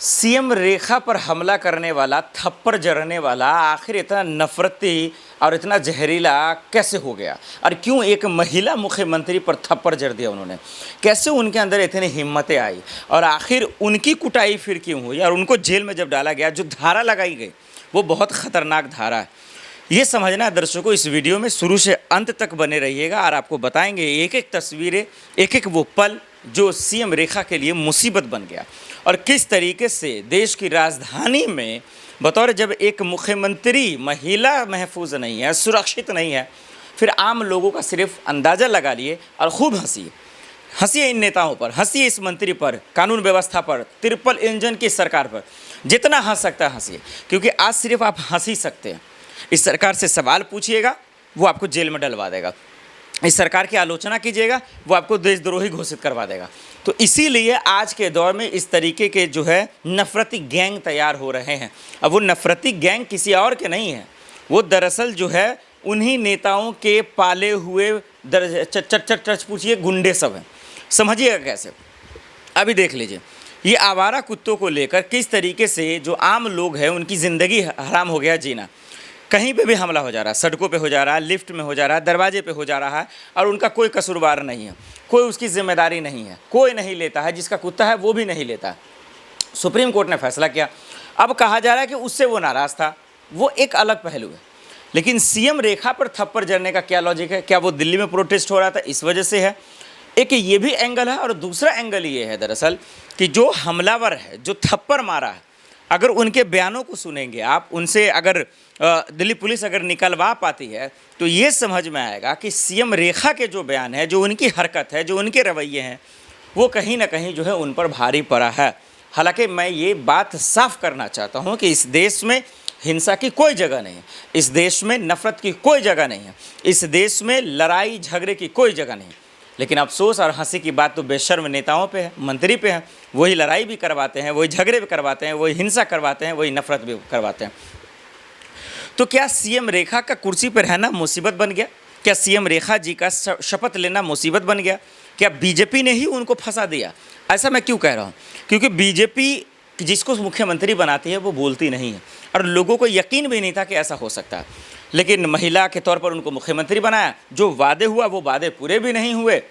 CM रेखा पर हमला करने वाला, थप्पड़ जड़ने वाला आखिर इतना नफरती और इतना जहरीला कैसे हो गया? और क्यों एक महिला मुख्यमंत्री पर थप्पड़ जड़ दिया उन्होंने? कैसे उनके अंदर इतनी हिम्मतें आई और आखिर उनकी कुटाई फिर क्यों हुई और उनको जेल में जब डाला गया, जो धारा लगाई गई वो बहुत ख़तरनाक धारा है। ये समझना है दर्शकों, इस वीडियो में शुरू से अंत तक बने रहिएगा और आपको बताएंगे एक एक तस्वीरें, एक एक वो पल जो सीएम रेखा के लिए मुसीबत बन गया और किस तरीके से देश की राजधानी में बतौर जब एक मुख्यमंत्री महिला महफूज नहीं है, सुरक्षित नहीं है, फिर आम लोगों का सिर्फ अंदाज़ा लगा लिए और खूब हंसिए इन नेताओं पर, हंसिए इस मंत्री पर, कानून व्यवस्था पर, ट्रिपल इंजन की सरकार पर, जितना हंस सकता है हंसिए, क्योंकि आज सिर्फ आप हंस ही सकते हैं। इस सरकार से सवाल पूछिएगा, वो आपको जेल में डलवा देगा। इस सरकार की आलोचना कीजिएगा, वो आपको देशद्रोही घोषित करवा देगा। तो इसीलिए आज के दौर में इस तरीके के जो है नफरती गैंग तैयार हो रहे हैं। अब वो नफरती गैंग किसी और के नहीं है, वो दरअसल जो है उन्हीं नेताओं के पाले हुए चच पूछिए गुंडे सब हैं। समझिएगा कैसे, अभी देख लीजिए। ये आवारा कुत्तों को लेकर किस तरीके से जो आम लोग हैं उनकी ज़िंदगी हराम हो गया जीना। कहीं पे भी हमला हो जा रहा है, सड़कों पे हो जा रहा है, लिफ्ट में हो जा रहा है, दरवाजे पे हो जा रहा है और उनका कोई कसूरवार नहीं है, कोई उसकी जिम्मेदारी नहीं है, कोई नहीं लेता है। जिसका कुत्ता है वो भी नहीं लेता है। सुप्रीम कोर्ट ने फैसला किया। अब कहा जा रहा है कि उससे वो नाराज़ था, वो एक अलग पहलू है। लेकिन सीएम रेखा पर थप्पड़ जड़ने का क्या लॉजिक है? क्या वो दिल्ली में प्रोटेस्ट हो रहा था इस वजह से है? एक ये भी एंगल है और दूसरा एंगल ये है दरअसल कि जो हमलावर है, जो थप्पड़ मारा है, अगर उनके बयानों को सुनेंगे आप, उनसे अगर दिल्ली पुलिस अगर निकलवा पाती है तो ये समझ में आएगा कि सीएम रेखा के जो बयान है, जो उनकी हरकत है, जो उनके रवैये हैं, वो कहीं ना कहीं जो है उन पर भारी पड़ा है। हालांकि मैं ये बात साफ करना चाहता हूँ कि इस देश में हिंसा की कोई जगह नहीं है, इस देश में नफ़रत की कोई जगह नहीं है, इस देश में लड़ाई झगड़े की कोई जगह नहीं है। लेकिन अफसोस और हंसी की बात तो बेशर्म नेताओं पे है, मंत्री पे है। वही लड़ाई भी करवाते हैं, वही झगड़े भी करवाते हैं, वही हिंसा करवाते हैं, वही नफरत भी करवाते हैं। तो क्या सीएम रेखा का कुर्सी पर रहना मुसीबत बन गया? क्या सीएम रेखा जी का शपथ लेना मुसीबत बन गया? क्या बीजेपी ने ही उनको फंसा दिया? ऐसा मैं क्यों कह रहा हूँ? क्योंकि बीजेपी जिसको मुख्यमंत्री बनाती है वो बोलती नहीं है और लोगों को यकीन भी नहीं था कि ऐसा हो सकता है। लेकिन महिला के तौर पर उनको मुख्यमंत्री बनाया, जो वादे हुआ वो वादे पूरे भी नहीं हुए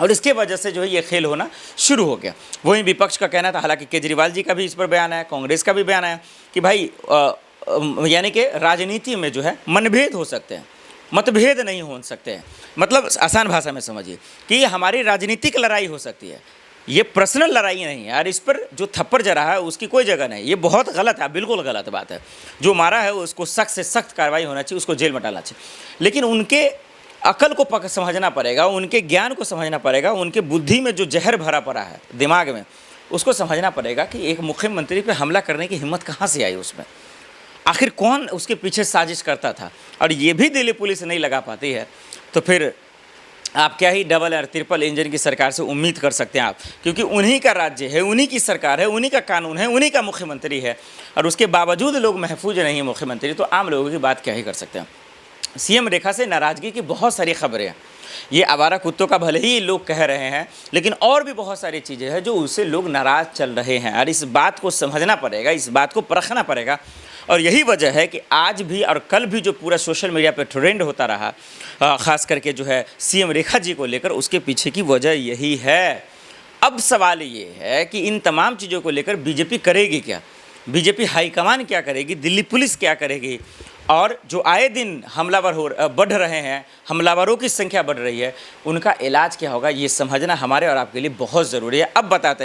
और इसके वजह से जो है ये खेल होना शुरू हो गया। वहीं विपक्ष का कहना था, हालांकि केजरीवाल जी का भी इस पर बयान आया, कांग्रेस का भी बयान आया कि भाई यानी कि राजनीति में जो है मनभेद हो सकते हैं, मतभेद नहीं हो सकते हैं। मतलब आसान भाषा में समझिए कि हमारी राजनीतिक लड़ाई हो सकती है, ये पर्सनल लड़ाई नहीं है। और इस पर जो थप्पड़ जड़ा है उसकी कोई जगह नहीं। ये बहुत गलत है, बिल्कुल गलत बात है। जो मारा है उसको सख्त से सख्त कार्रवाई होना चाहिए, उसको जेल में डालना चाहिए। लेकिन उनके अकल को समझना पड़ेगा, उनके ज्ञान को समझना पड़ेगा, उनके बुद्धि में जो जहर भरा पड़ा है दिमाग में, उसको समझना पड़ेगा कि एक मुख्यमंत्री पर हमला करने की हिम्मत कहाँ से आई, उसमें आखिर कौन उसके पीछे साजिश करता था। और ये भी दिल्ली पुलिस नहीं लगा पाती है तो फिर आप क्या ही डबल और ट्रिपल इंजन की सरकार से उम्मीद कर सकते हैं आप? क्योंकि उन्हीं का राज्य है, उन्हीं की सरकार है, उन्हीं का कानून है, उन्हीं का मुख्यमंत्री है और उसके बावजूद लोग महफूज नहीं है मुख्यमंत्री, तो आम लोगों की बात क्या ही कर सकते हैं। सीएम रेखा से नाराज़गी की बहुत सारी खबरें हैं। ये आवारा कुत्तों का भले ही लोग कह रहे हैं, लेकिन और भी बहुत सारी चीज़ें हैं जो उससे लोग नाराज़ चल रहे हैं और इस बात को समझना पड़ेगा, इस बात को परखना पड़ेगा। और यही वजह है कि आज भी और कल भी जो पूरा सोशल मीडिया पे ट्रेंड होता रहा, ख़ास करके जो है सीएम रेखा जी को लेकर, उसके पीछे की वजह यही है। अब सवाल ये है कि इन तमाम चीज़ों को लेकर बीजेपी करेगी क्या? बीजेपी हाईकमान क्या करेगी? दिल्ली पुलिस क्या करेगी? और जो आए दिन हमलावर बढ़ रहे हैं, हमलावरों की संख्या बढ़ रही है, उनका इलाज क्या होगा, ये समझना हमारे और आपके लिए बहुत ज़रूरी है। अब बताते हैं।